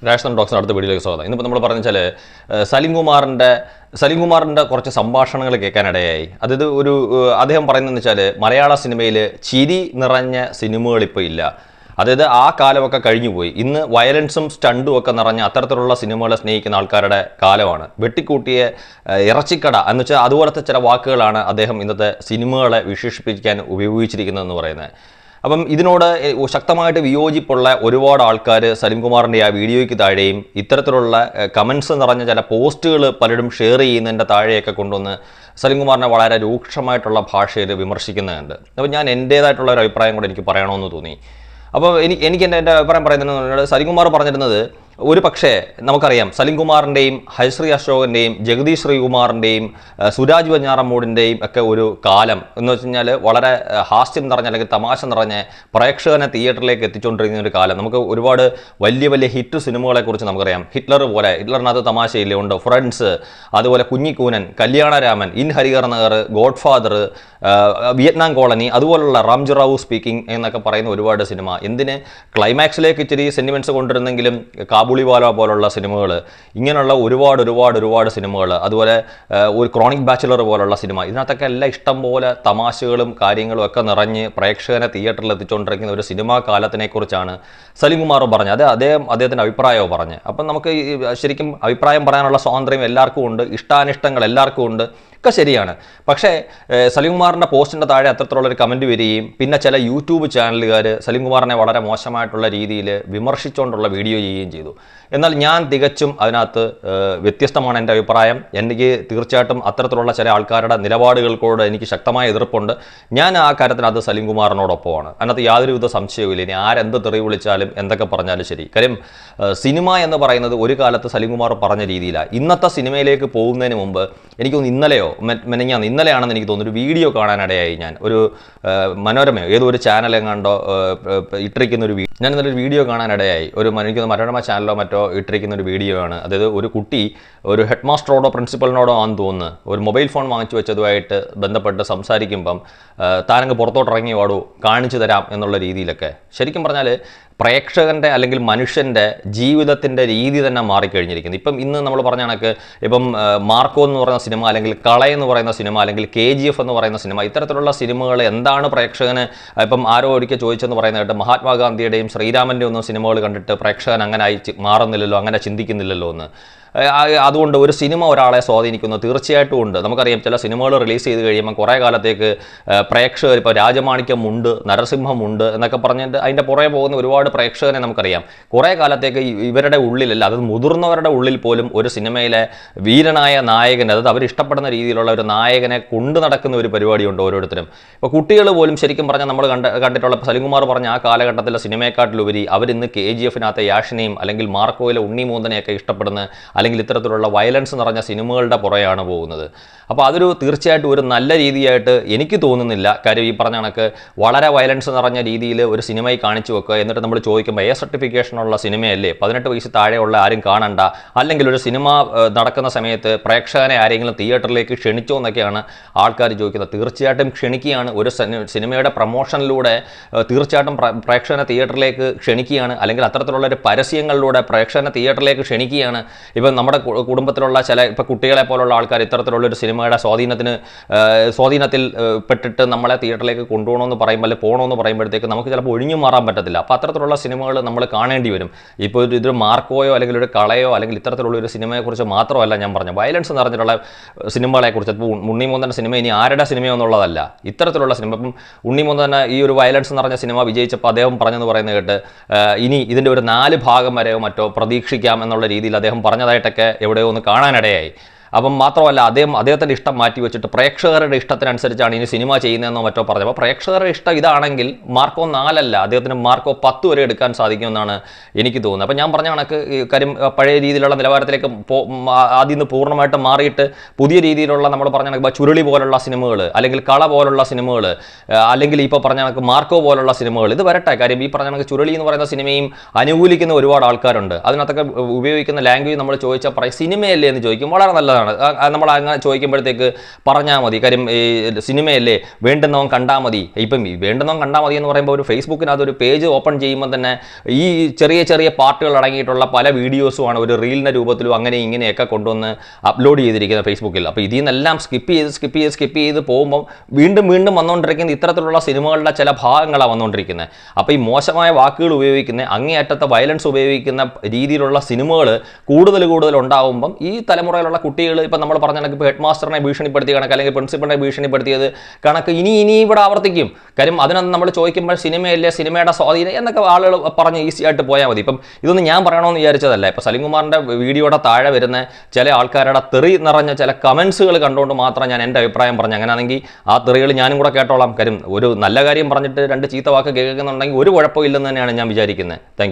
രാഷ്ട്രീയ ടോക്സിന് അടുത്ത വീഡിയോയിലേക്ക് സ്വാഗതം. ഇന്നിപ്പോൾ നമ്മൾ പറഞ്ഞാൽ സലീം കുമാറിൻ്റെ കുറച്ച് സംഭാഷണങ്ങൾ കേൾക്കാനിടയായി. അതായത് അദ്ദേഹം പറയുന്നതെന്ന് വെച്ചാൽ മലയാള സിനിമയിൽ ചിരി നിറഞ്ഞ സിനിമകൾ ഇപ്പോൾ ഇല്ല. അതായത് ആ കാലമൊക്കെ കഴിഞ്ഞുപോയി. ഇന്ന് വയലൻസും സ്റ്റണ്ടും ഒക്കെ നിറഞ്ഞ അത്തരത്തിലുള്ള സിനിമകളെ സ്നേഹിക്കുന്ന ആൾക്കാരുടെ കാലമാണ്. വെട്ടിക്കൂട്ടിയ ഇറച്ചിക്കട എന്ന് വെച്ചാൽ അതുപോലത്തെ ചില വാക്കുകളാണ് അദ്ദേഹം ഇന്നത്തെ സിനിമകളെ വിശേഷിപ്പിക്കാൻ ഉപയോഗിച്ചിരിക്കുന്നതെന്ന് പറയുന്നത്. അപ്പം ഇതിനോട് ശക്തമായിട്ട് വിയോജിപ്പുള്ള ഒരുപാട് ആൾക്കാർ സലീം കുമാറിൻ്റെ ആ വീഡിയോയ്ക്ക് താഴെയും ഇത്തരത്തിലുള്ള കമൻസ് നിറഞ്ഞ ചില പോസ്റ്റുകൾ പലരും ഷെയർ ചെയ്യുന്നതിൻ്റെ താഴെയൊക്കെ കൊണ്ടുവന്ന് സലീം കുമാറിനെ വളരെ രൂക്ഷമായിട്ടുള്ള ഭാഷയിൽ വിമർശിക്കുന്നുണ്ട്. അപ്പോൾ ഞാൻ എൻ്റേതായിട്ടുള്ള ഒരു അഭിപ്രായം കൂടെ എനിക്ക് പറയണമെന്ന് തോന്നി. അപ്പോൾ എനിക്ക് എൻ്റെ അഭിപ്രായം പറയുന്നത് സലീം കുമാർ പറഞ്ഞിരുന്നത് ഒരു പക്ഷേ നമുക്കറിയാം സലീം കുമാറിൻ്റെയും ഹരിശ്രീ അശോകൻ്റെയും ജഗദീഷ് ശ്രീകുമാറിൻ്റെയും സുരാജ് വെഞ്ഞാറമ്മൂടിൻ്റെയും ഒക്കെ ഒരു കാലം എന്ന് വെച്ച് കഴിഞ്ഞാൽ വളരെ ഹാസ്യം നിറഞ്ഞ അല്ലെങ്കിൽ തമാശ നിറഞ്ഞ പ്രേക്ഷകനെ തിയേറ്ററിലേക്ക് എത്തിച്ചുകൊണ്ടിരിക്കുന്ന ഒരു കാലം. നമുക്ക് ഒരുപാട് വലിയ വലിയ ഹിറ്റ് സിനിമകളെക്കുറിച്ച് നമുക്കറിയാം. ഹിറ്റ്ലറിനകത്ത് തമാശയില്ലേ ഉണ്ട്, ഫ്രണ്ട്സ്, അതുപോലെ Kunjikoonan, Kalyanaraman, in Harihar Nagar, godfather, Vietnam colony, അതുപോലുള്ള റാംജി റാവു സ്പീക്കിംഗ് എന്നൊക്കെ പറയുന്ന ഒരുപാട് സിനിമ. എന്തിന് ക്ലൈമാക്സിലേക്ക് ഇച്ചിരി സെൻറ്റിമെൻറ്റ്സ് കൊണ്ടിരുന്നെങ്കിലും കാബൂളിവാല പോലുള്ള സിനിമകൾ, ഇങ്ങനെയുള്ള ഒരുപാട് സിനിമകൾ, അതുപോലെ ഒരു ക്രോണിക് ബാച്ചിലർ പോലുള്ള സിനിമ, ഇതിനകത്തൊക്കെ എല്ലാം ഇഷ്ടം പോലെ തമാശകളും കാര്യങ്ങളും ഒക്കെ നിറഞ്ഞ് പ്രേക്ഷകനെ തിയേറ്ററിൽ എത്തിച്ചുകൊണ്ടിരിക്കുന്ന ഒരു സിനിമാ കാലത്തിനെക്കുറിച്ചാണ് സലീം കുമാർ പറഞ്ഞത്. അദ്ദേഹത്തിൻ്റെ അഭിപ്രായമോ പറഞ്ഞ്. അപ്പം നമുക്ക് ശരിക്കും അഭിപ്രായം പറയാനുള്ള സ്വാതന്ത്ര്യം എല്ലാവർക്കും ഉണ്ട്, ഇഷ്ടാനിഷ്ടങ്ങൾ എല്ലാവർക്കും ഉണ്ട്, ഒക്കെ ശരിയാണ്. പക്ഷേ സലീം കുമാറിൻ്റെ പോസ്റ്റിൻ്റെ താഴെ അത്തരത്തിലുള്ളൊരു കമൻറ്റ് വരികയും പിന്നെ ചില യൂട്യൂബ് ചാനലുകാർ സലീം കുമാറിനെ വളരെ മോശമായിട്ടുള്ള രീതിയിൽ വിമർശിച്ചുകൊണ്ടുള്ള വീഡിയോ ചെയ്യുകയും ചെയ്തു. എന്നാൽ ഞാൻ തികച്ചും അതിനകത്ത് വ്യത്യസ്തമാണ് എൻ്റെ അഭിപ്രായം. എനിക്ക് തീർച്ചയായിട്ടും അത്തരത്തിലുള്ള ചില ആൾക്കാരുടെ നിലപാടുകൾക്കോട് എനിക്ക് ശക്തമായ എതിർപ്പുണ്ട്. ഞാൻ ആ കാര്യത്തിനകത്ത് സലീം കുമാറിനോടൊപ്പമാണ്. അതിനകത്ത് യാതൊരുവിധ സംശയവുമില്ല. ഇനി ആരെന്ത് തെറി വിളിച്ചാലും എന്തൊക്കെ പറഞ്ഞാലും ശരി. കാര്യം സിനിമ എന്ന് പറയുന്നത് ഒരു കാലത്ത് സലീം കുമാർ പറഞ്ഞ രീതിയിലാണ്. ഇന്നത്തെ സിനിമയിലേക്ക് പോകുന്നതിന് മുമ്പ് എനിക്കൊന്ന് ഇന്നലെയാണെന്ന് എനിക്ക് തോന്നുന്നു ഒരു വീഡിയോ കാണാനിടയായി. ഞാൻ ഒരു മനോരമയോ ഏതോ ഒരു ചാനലെങ്ങാണ്ടോ ഇട്ടിരിക്കുന്ന ഒരു ഞാൻ ഇന്നലെ ഒരു വീഡിയോ കാണാനിടയായി. എനിക്ക് മനോരമ ചാനലോ മറ്റോ ഇട്ടിരിക്കുന്ന ഒരു വീഡിയോ ആണ്. അതായത് ഒരു കുട്ടി ഒരു ഹെഡ് മാസ്റ്ററോടോ പ്രിൻസിപ്പലിനോടോ ആണെന്ന് തോന്നുന്നു ഒരു മൊബൈൽ ഫോൺ വാങ്ങിച്ചു വെച്ചതുമായിട്ട് ബന്ധപ്പെട്ട് സംസാരിക്കുമ്പം താനങ്ങ് പുറത്തോട്ട് ഇറങ്ങി വാടൂ കാണിച്ചു തരാം എന്നുള്ള രീതിയിലൊക്കെ. ശരിക്കും പറഞ്ഞാൽ പ്രേക്ഷകൻ്റെ അല്ലെങ്കിൽ മനുഷ്യൻ്റെ ജീവിതത്തിൻ്റെ രീതി തന്നെ മാറിക്കഴിഞ്ഞിരിക്കുന്നു. ഇപ്പം ഇന്ന് നമ്മൾ പറഞ്ഞ കണക്ക് ഇപ്പം മാർക്കോ എന്ന് പറയുന്ന സിനിമ, അല്ലെങ്കിൽ കള എന്ന് പറയുന്ന സിനിമ, അല്ലെങ്കിൽ KGF എന്ന് പറയുന്ന സിനിമ, ഇത്തരത്തിലുള്ള സിനിമകൾ എന്താണ് പ്രേക്ഷകന് ഇപ്പം ആരോ ഒരിക്കൽ ചോദിച്ചെന്ന് പറയുന്നത് കേട്ട് മഹാത്മാഗാന്ധിയുടെയും ശ്രീരാമൻ്റെ ഒന്നും സിനിമകൾ കണ്ടിട്ട് പ്രേക്ഷകൻ അങ്ങനെ ആയി മാറുന്നില്ലല്ലോ, അങ്ങനെ ചിന്തിക്കുന്നില്ലല്ലോ എന്ന്. അതുകൊണ്ട് ഒരു സിനിമ ഒരാളെ സ്വാധീനിക്കുന്നു തീർച്ചയായിട്ടും ഉണ്ട്. നമുക്കറിയാം ചില സിനിമകൾ റിലീസ് ചെയ്ത് കഴിയുമ്പോൾ കുറേ കാലത്തേക്ക് പ്രേക്ഷകർ ഇപ്പോൾ രാജമാണിക്യമുണ്ട്, നരസിംഹമുണ്ട് എന്നൊക്കെ പറഞ്ഞിട്ട് അതിൻ്റെ പുറകെ പോകുന്ന ഒരുപാട് പ്രേക്ഷകനെ നമുക്കറിയാം. കുറേ കാലത്തേക്ക് ഇവരുടെ ഉള്ളിലല്ല, അത് മുതിർന്നവരുടെ ഉള്ളിൽ പോലും ഒരു സിനിമയിലെ വീരനായ നായകൻ, അതായത് അവരിഷ്ടപ്പെടുന്ന രീതിയിലുള്ള ഒരു നായകനെ കൊണ്ടു നടക്കുന്ന ഒരു പരിപാടിയുണ്ട് ഓരോരുത്തരും. ഇപ്പോൾ കുട്ടികൾ പോലും ശരിക്കും പറഞ്ഞാൽ നമ്മൾ കണ്ടിട്ടുള്ള സലീം കുമാർ പറഞ്ഞ ആ കാലഘട്ടത്തിലെ സിനിമയെക്കാട്ടിലുപരി അവരിന്ന് KGF-നകത്തെ യാഷിനെയും അല്ലെങ്കിൽ മാർക്കോയിലെ ഉണ്ണിമൂന്തനെയൊക്കെ ഇഷ്ടപ്പെടുന്ന അല്ലെങ്കിൽ ഇത്തരത്തിലുള്ള വയലൻസ് നിറഞ്ഞ സിനിമകളുടെ പുറകെയാണ് പോകുന്നത്. അപ്പോൾ അതൊരു തീർച്ചയായിട്ടും ഒരു നല്ല രീതിയായിട്ട് എനിക്ക് തോന്നുന്നില്ല. കാര്യം ഈ പറഞ്ഞ കണക്ക് വളരെ വയലൻസ് നിറഞ്ഞ രീതിയിൽ ഒരു സിനിമയിൽ കാണിച്ചു വെക്കുക, എന്നിട്ട് നമ്മൾ ചോദിക്കുമ്പോൾ A സർട്ടിഫിക്കേഷനുള്ള സിനിമയല്ലേ, 18 വയസ്സ് താഴെയുള്ള ആരും കാണണ്ട, അല്ലെങ്കിൽ ഒരു സിനിമ നടക്കുന്ന സമയത്ത് പ്രേക്ഷകനെ ആരെങ്കിലും തിയേറ്ററിലേക്ക് ക്ഷണിച്ചോ എന്നൊക്കെയാണ് ആൾക്കാർ ചോദിക്കുന്നത്. തീർച്ചയായിട്ടും ക്ഷണിക്കുകയാണ്. ഒരു സിനിമയുടെ പ്രമോഷനിലൂടെ തീർച്ചയായിട്ടും പ്രേക്ഷകനെ തിയേറ്ററിലേക്ക് ക്ഷണിക്കുകയാണ്, അല്ലെങ്കിൽ അത്തരത്തിലുള്ള ഒരു പരസ്യങ്ങളിലൂടെ പ്രേക്ഷകനെ തിയേറ്ററിലേക്ക് ക്ഷണിക്കുകയാണ്. ഇപ്പം നമ്മുടെ കുടുംബത്തിലുള്ള ചില ഇപ്പം കുട്ടികളെ പോലുള്ള ആൾക്കാർ ഇത്തരത്തിലുള്ളൊരു സിനിമയുടെ സ്വാധീനത്തിൽ പെട്ടിട്ട് നമ്മളെ തിയേറ്ററിലേക്ക് കൊണ്ടുപോകണമെന്ന് പറയുമ്പോൾ അല്ലെങ്കിൽ പോകണമെന്ന് പറയുമ്പോഴത്തേക്ക് നമുക്ക് ചിലപ്പോൾ ഒഴിഞ്ഞു മാറാൻ പറ്റത്തില്ല. അപ്പോൾ അത്തരത്തിലുള്ള സിനിമകൾ നമ്മൾ കാണേണ്ടി വരും. ഇപ്പോൾ ഇതൊരു മാർക്കോയോ അല്ലെങ്കിൽ ഒരു കളയോ അല്ലെങ്കിൽ ഇത്തരത്തിലുള്ള ഒരു സിനിമയെക്കുറിച്ച് മാത്രമല്ല ഞാൻ പറഞ്ഞു, വയലൻസ് നിറഞ്ഞിട്ടുള്ള സിനിമകളെക്കുറിച്ച്. ഇപ്പോൾ ഉണ്ണിമൂന്തൻ്റെ സിനിമ ഇനി ആരുടെ സിനിമയോ എന്നുള്ളതല്ല, ഇത്തരത്തിലുള്ള സിനിമ. ഇപ്പം ഉണ്ണിമൂന്തൻ്റെ ഈ ഒരു വയലൻസ് നിറഞ്ഞ സിനിമ വിജയിച്ചപ്പോൾ അദ്ദേഹം പറഞ്ഞെന്ന് പറയുന്നത് കേട്ട് ഇനി ഇതിൻ്റെ ഒരു 4 ഭാഗം വരെയോ മറ്റോ പ്രതീക്ഷിക്കാം എന്നുള്ള രീതിയിൽ അദ്ദേഹം പറഞ്ഞതായിട്ടൊക്കെ എവിടെയോ ഒന്ന് കാണാനിടയായി. അപ്പം മാത്രമല്ല അദ്ദേഹത്തിൻ്റെ ഇഷ്ടം മാറ്റി വെച്ചിട്ട് പ്രേക്ഷകരുടെ ഇഷ്ടത്തിനനുസരിച്ചാണ് ഇനി സിനിമ ചെയ്യുന്നതെന്നോ മറ്റോ പറഞ്ഞു. അപ്പോൾ പ്രേക്ഷകരുടെ ഇഷ്ടം ഇതാണെങ്കിൽ മാർക്കോ 4 അല്ല, അദ്ദേഹത്തിന് മാർക്കോ 10 വരെ എടുക്കാൻ സാധിക്കുമെന്നാണ് എനിക്ക് തോന്നുന്നത്. അപ്പം ഞാൻ പറഞ്ഞ കണക്ക് കാര്യം പഴയ രീതിയിലുള്ള നിലവാരത്തിലേക്ക് ആദ്യം നിന്ന് പൂർണ്ണമായിട്ട് മാറിയിട്ട് പുതിയ രീതിയിലുള്ള നമ്മൾ പറഞ്ഞ കണക്ക് ചുരുളി പോലുള്ള സിനിമകൾ, അല്ലെങ്കിൽ കള പോലുള്ള സിനിമകൾ, അല്ലെങ്കിൽ ഇപ്പോൾ പറഞ്ഞ കണക്ക് മാർക്കോ പോലുള്ള സിനിമകൾ, ഇത് വരട്ടെ. കാര്യം ഈ പറഞ്ഞ കണക്ക് ചുരുളി എന്ന് പറയുന്ന സിനിമയും അനുകൂലിക്കുന്ന ഒരുപാട് ആൾക്കാരുണ്ട്. അതിനകത്തൊക്കെ ഉപയോഗിക്കുന്ന ലാംഗ്വേജ് നമ്മൾ ചോദിച്ചാൽ പറയും സിനിമയല്ലേ എന്ന് ചോദിക്കും, വളരെ നല്ലതാണ്. നല്ലതാണ്. നമ്മൾ അങ്ങനെ ചോദിക്കുമ്പോഴത്തേക്ക് പറഞ്ഞാൽ മതി, കാര്യം ഈ സിനിമയല്ലേ വേണ്ടുന്നവൻ കണ്ടാൽ മതി. ഇപ്പം വേണ്ടുന്നവൻ കണ്ടാൽ മതി എന്ന് പറയുമ്പോൾ ഒരു ഫേസ്ബുക്കിനകത്ത് ഒരു പേജ് ഓപ്പൺ ചെയ്യുമ്പോൾ തന്നെ ഈ ചെറിയ ചെറിയ പാർട്ടുകൾ അടങ്ങിയിട്ടുള്ള പല വീഡിയോസുമാണ് ഒരു റീലിൻ്റെ രൂപത്തിലും അങ്ങനെ ഇങ്ങനെയൊക്കെ കൊണ്ടുവന്ന് അപ്ലോഡ് ചെയ്തിരിക്കുന്നത് ഫേസ്ബുക്കിൽ. അപ്പോൾ ഇതിൽ നിന്നെല്ലാം സ്കിപ്പ് ചെയ്ത് പോകുമ്പോൾ വീണ്ടും വന്നുകൊണ്ടിരിക്കുന്ന ഇത്തരത്തിലുള്ള സിനിമകളുടെ ചില ഭാഗങ്ങളാണ് വന്നുകൊണ്ടിരിക്കുന്നത്. അപ്പോൾ ഈ മോശമായ വാക്കുകൾ ഉപയോഗിക്കുന്ന അങ്ങേയറ്റത്തെ വയലൻസ് ഉപയോഗിക്കുന്ന രീതിയിലുള്ള സിനിമകൾ കൂടുതൽ ഉണ്ടാകുമ്പം ഈ തലമുറയിലുള്ള കുട്ടികൾ ഇപ്പം നമ്മൾ പറഞ്ഞ കണക്ക് ഇപ്പോൾ ഹെഡ് മാസ്റ്ററിനെ ഭീഷണിപ്പെടുത്തിയ കണക്ക് അല്ലെങ്കിൽ പ്രിൻസിപ്പളിനെ ഭീഷണിപ്പെടുത്തിയത് കണക്ക് ഇനി ഇവിടെ ആവർത്തിക്കും. കാര്യം അതിനകത്ത് നമ്മൾ ചോദിക്കുമ്പോൾ സിനിമയല്ലേ, സിനിമയുടെ സ്വാധീനം എന്നൊക്കെ ആളുകൾ പറഞ്ഞ് ഈസി ആയിട്ട് പോയാൽ മതി. ഇപ്പം ഇതൊന്നും ഞാൻ പറയണമെന്ന് വിചാരിച്ചതല്ല. ഇപ്പോൾ സലിംകുമാറിൻ്റെ വീഡിയോയുടെ താഴെ വരുന്ന ചില ആൾക്കാരുടെ തെറി നിറഞ്ഞ ചില കമൻസുകൾ കണ്ടുകൊണ്ട് മാത്രം ഞാൻ എൻ്റെ അഭിപ്രായം പറഞ്ഞു. അങ്ങനെയാണെങ്കിൽ ആ തെറികൾ ഞാനും കൂടെ കേട്ടോളാം. കാര്യം ഒരു നല്ല കാര്യം പറഞ്ഞിട്ട് രണ്ട് ചീത്ത വാക്ക് കേൾക്കുന്നുണ്ടെങ്കിൽ ഒരു കുഴപ്പമില്ലെന്ന് തന്നെയാണ് ഞാൻ വിചാരിക്കുന്നത്. Thank you.